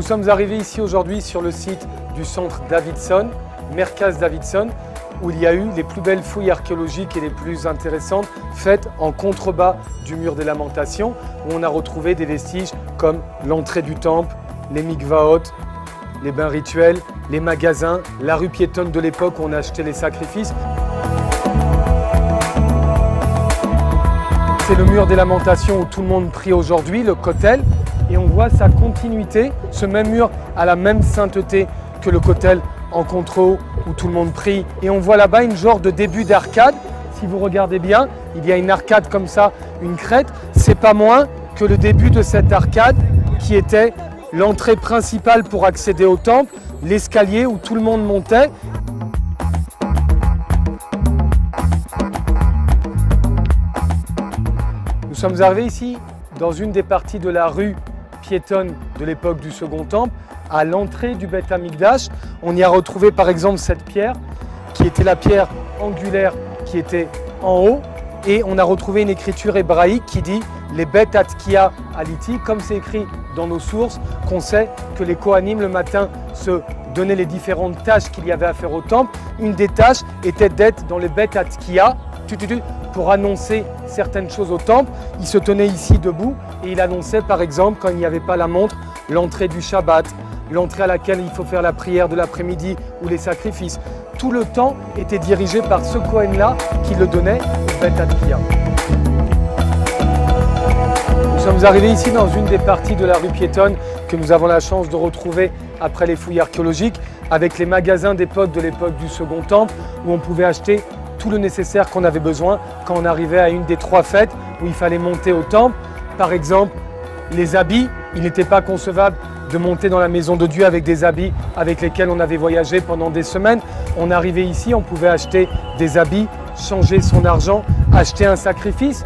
sommes arrivés ici aujourd'hui sur le site du centre Davidson, Merkaz Davidson, où il y a eu les plus belles fouilles archéologiques et les plus intéressantes faites en contrebas du mur des lamentations, où on a retrouvé des vestiges comme l'entrée du temple, les mikvaot, les bains rituels, les magasins, la rue piétonne de l'époque où on a acheté les sacrifices. C'est le mur des lamentations où tout le monde prie aujourd'hui, le Kotel, et on voit sa continuité. Ce même mur a la même sainteté que le Kotel en contre-haut où tout le monde prie. Et on voit là-bas une genre de début d'arcade. Si vous regardez bien, il y a une arcade comme ça, une crête. C'est pas moins que le début de cette arcade qui était l'entrée principale pour accéder au temple, l'escalier où tout le monde montait. Nous sommes arrivés ici dans une des parties de la rue piétonne de l'époque du Second Temple, à l'entrée du Beth Amikdash. On y a retrouvé par exemple cette pierre qui était la pierre angulaire qui était en haut, et on a retrouvé une écriture hébraïque qui dit les Beth Atkia Aliti, comme c'est écrit dans nos sources, qu'on sait que les Kohanim le matin se donnaient les différentes tâches qu'il y avait à faire au temple. Une des tâches était d'être dans les Beth Atkia pour annoncer certaines choses au temple. Il se tenait ici debout et il annonçait par exemple, quand il n'y avait pas la montre, l'entrée du Shabbat, l'entrée à laquelle il faut faire la prière de l'après-midi ou les sacrifices. Tout le temps était dirigé par ce Kohen-là qui le donnait au Beth Atkia. Nous sommes arrivés ici dans une des parties de la rue piétonne que nous avons la chance de retrouver après les fouilles archéologiques, avec les magasins d'époque de l'époque du Second Temple où on pouvait acheter tout le nécessaire qu'on avait besoin quand on arrivait à une des trois fêtes où il fallait monter au temple. Par exemple, les habits. Il n'était pas concevable de monter dans la maison de Dieu avec des habits avec lesquels on avait voyagé pendant des semaines. On arrivait ici, on pouvait acheter des habits, changer son argent, acheter un sacrifice.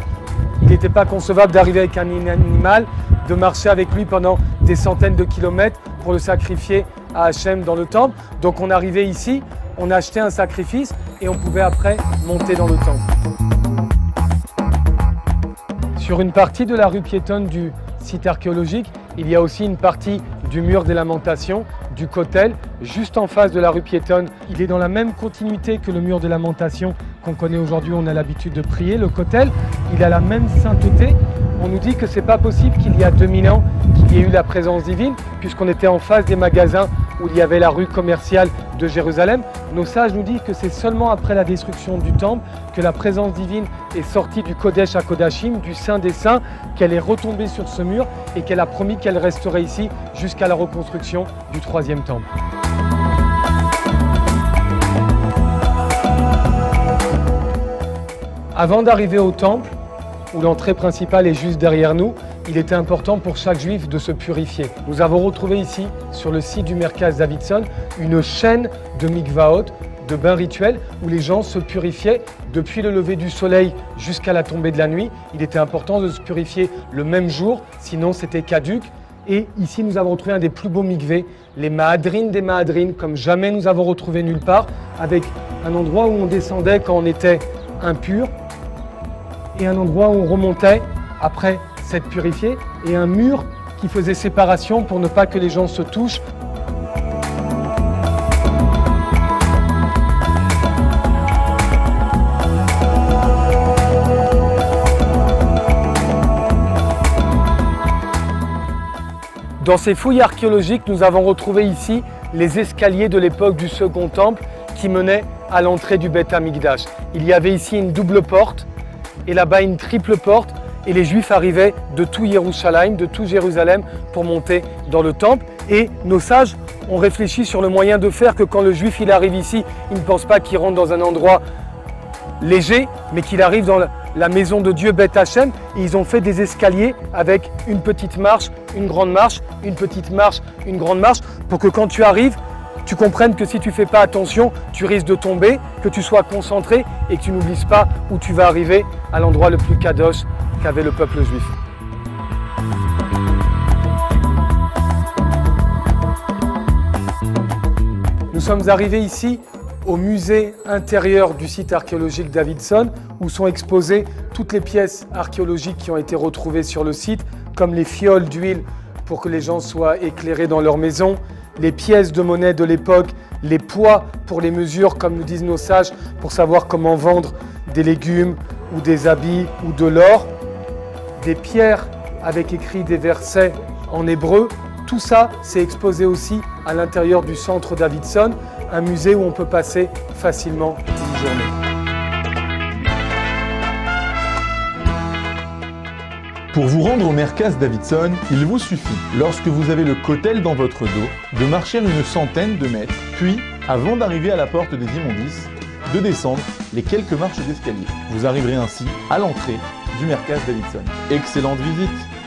Il n'était pas concevable d'arriver avec un animal, de marcher avec lui pendant des centaines de kilomètres pour le sacrifier à Hachem dans le temple. Donc on arrivait ici, on achetait un sacrifice et on pouvait après monter dans le temple. Sur une partie de la rue piétonne du site archéologique, il y a aussi une partie du mur des lamentations, du Kotel, juste en face de la rue piétonne. Il est dans la même continuité que le mur des lamentations qu'on connaît aujourd'hui, on a l'habitude de prier. Le Kotel, il a la même sainteté. On nous dit que ce n'est pas possible qu'il y a 2000 ans qu'il y ait eu la présence divine, puisqu'on était en face des magasins où il y avait la rue commerciale de Jérusalem. Nos sages nous disent que c'est seulement après la destruction du temple que la présence divine est sortie du Kodesh à Kodashim, du Saint des Saints, qu'elle est retombée sur ce mur et qu'elle a promis qu'elle resterait ici jusqu'à la reconstruction du troisième temple. Avant d'arriver au temple, où l'entrée principale est juste derrière nous, il était important pour chaque juif de se purifier. Nous avons retrouvé ici, sur le site du Merkaz Davidson, une chaîne de mikvaot, de bains rituels, où les gens se purifiaient depuis le lever du soleil jusqu'à la tombée de la nuit. Il était important de se purifier le même jour, sinon c'était caduc. Et ici, nous avons retrouvé un des plus beaux mikvés, les Mahadrines des Mahadrines, comme jamais nous avons retrouvé nulle part, avec un endroit où on descendait quand on était impur, et un endroit où on remontait après s'être purifié, et un mur qui faisait séparation pour ne pas que les gens se touchent. Dans ces fouilles archéologiques, nous avons retrouvé ici les escaliers de l'époque du Second Temple qui menaient à l'entrée du Beth Amikdash. Il y avait ici une double porte et là-bas une triple porte, et les Juifs arrivaient de tout Yerushalayim, de tout Jérusalem pour monter dans le temple. Et nos sages ont réfléchi sur le moyen de faire que quand le Juif il arrive ici, il ne pense pas qu'il rentre dans un endroit léger, mais qu'il arrive dans la maison de Dieu Beth Hachem, et ils ont fait des escaliers avec une petite marche, une grande marche, une petite marche, une grande marche, pour que quand tu arrives, tu comprennes que si tu ne fais pas attention, tu risques de tomber, que tu sois concentré et que tu n'oublies pas où tu vas arriver, à l'endroit le plus kadosh qu'avait le peuple juif. Nous sommes arrivés ici au musée intérieur du site archéologique Davidson, où sont exposées toutes les pièces archéologiques qui ont été retrouvées sur le site, comme les fioles d'huile pour que les gens soient éclairés dans leur maison, les pièces de monnaie de l'époque, les poids pour les mesures, comme nous disent nos sages, pour savoir comment vendre des légumes ou des habits ou de l'or, des pierres avec écrit des versets en hébreu. Tout ça, c'est exposé aussi à l'intérieur du centre Davidson, un musée où on peut passer facilement une journée. Pour vous rendre au Merkaz Davidson, il vous suffit, lorsque vous avez le kotel dans votre dos, de marcher une centaine de mètres, puis, avant d'arriver à la porte des immondices, de descendre les quelques marches d'escalier. Vous arriverez ainsi à l'entrée du Merkaz Davidson. Excellente visite!